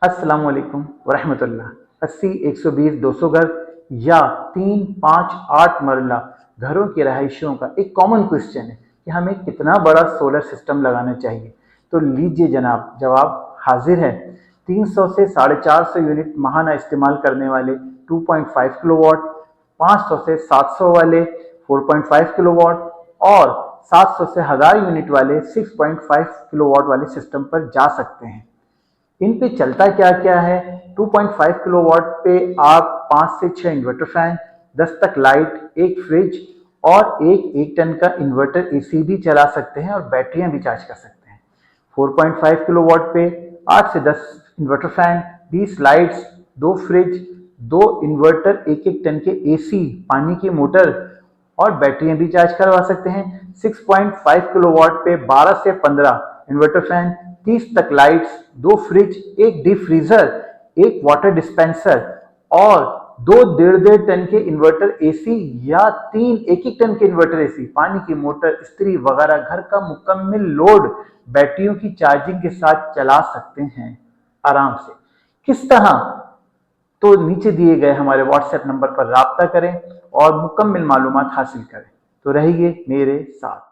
अस्सलाम वालेकुम वरहमतुल्लाह। 80, 120, 200 घर या 3, 5, 8 मरला घरों की रहायशियों का एक कॉमन क्वेश्चन है कि हमें कितना बड़ा सोलर सिस्टम लगाना चाहिए। तो लीजिए जनाब, जवाब हाजिर है। 300 से 450 यूनिट माहाना इस्तेमाल करने वाले 2.5 किलोवाट, 500 से 700 वाले 4.5 किलोवाट और 700 से 1000 यूनिट वाले 6.5 किलोवाट वाले सिस्टम पर जा सकते हैं। इन पे चलता क्या क्या है? 2.5 किलोवाट पे आप 5 से 6 इन्वर्टर फैन, 10 तक लाइट, एक फ्रिज और एक 1 टन का इन्वर्टर एसी भी चला सकते हैं और बैटरियां भी चार्ज कर सकते हैं। 4.5 किलोवाट पे 8 से 10 inverter fan, 20 lights, 2 fridge, 2 inverter, एक एक टन के एसी, पानी की मोटर और बैटरियां भी चार्ज करवा सकते हैं। 6.5 किलोवाट पे 12 से 15 इन्वर्टर फैन, 30 तक लाइट्स, 2 फ्रिज, एक डीप फ्रीजर, एक वाटर डिस्पेंसर और 2 1.5 टन के इन्वर्टर एसी या 3 एक एक टन के इन्वर्टर एसी, पानी की मोटर, इस्त्री वगैरह घर का मुकम्मल लोड बैटरियों की चार्जिंग के साथ चला सकते हैं आराम से। किस तरह? तो नीचे दिए गए हमारे व्हाट्सएप नंबर पर राब्ता करें और मुकम्मल मालूमात हासिल करें। तो रहिए मेरे साथ।